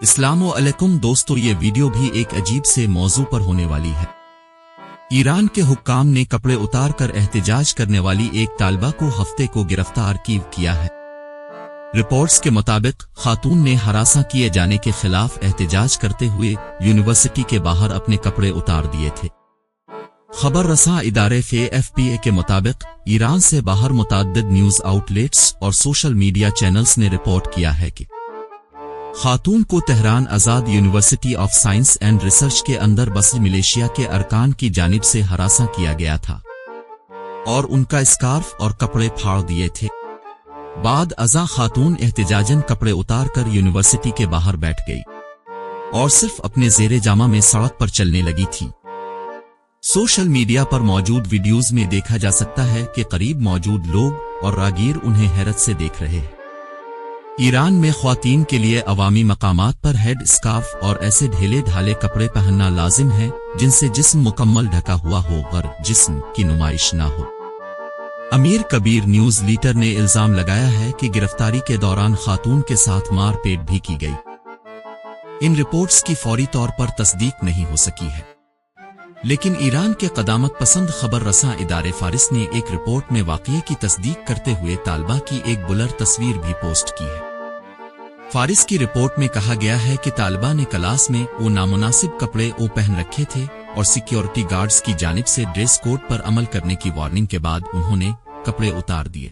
السلام علیکم دوستو، یہ ویڈیو بھی ایک عجیب سے موضوع پر ہونے والی ہے۔ ایران کے حکام نے کپڑے اتار کر احتجاج کرنے والی ایک طالبہ کو ہفتے کو گرفتار کیا ہے۔ رپورٹس کے مطابق خاتون نے ہراساں کیے جانے کے خلاف احتجاج کرتے ہوئے یونیورسٹی کے باہر اپنے کپڑے اتار دیے تھے۔ خبر رساں ادارے AFP کے مطابق ایران سے باہر متعدد نیوز آؤٹ لیٹس اور سوشل میڈیا چینلز نے رپورٹ کیا ہے کہ خاتون کو Tehran Azad university of science and research کے اندر بسی ملیشیا کے ارکان کی جانب سے ہراساں کیا گیا تھا اور ان کا اسکارف اور کپڑے پھاڑ دیے تھے۔ بعد ازاں خاتون احتجاجاً کپڑے اتار کر یونیورسٹی کے باہر بیٹھ گئی اور صرف اپنے زیر جامہ میں سڑک پر چلنے لگی تھی۔ سوشل میڈیا پر موجود ویڈیوز میں دیکھا جا سکتا ہے کہ قریب موجود لوگ اور راگیر انہیں حیرت سے دیکھ رہے ہیں۔ ایران میں خواتین کے لیے عوامی مقامات پر ہیڈ اسکارف اور ایسے ڈھیلے ڈھالے کپڑے پہننا لازم ہے جن سے جسم مکمل ڈھکا ہوا ہو اور جسم کی نمائش نہ ہو۔ امیر کبیر نیوز لیٹر نے الزام لگایا ہے کہ گرفتاری کے دوران خاتون کے ساتھ مار پیٹ بھی کی گئی۔ ان رپورٹس کی فوری طور پر تصدیق نہیں ہو سکی ہے، لیکن ایران کے قدامت پسند خبر رساں ادارے فارس نے ایک رپورٹ میں واقعے کی تصدیق کرتے ہوئے طالبہ کی ایک بلر تصویر بھی پوسٹ کی ہے۔ فارس کی رپورٹ میں کہا گیا ہے کہ طالبہ نے کلاس میں وہ نامناسب کپڑے پہن رکھے تھے اور سیکیورٹی گارڈز کی جانب سے ڈریس کوڈ پر عمل کرنے کی وارننگ کے بعد انہوں نے کپڑے اتار دیے۔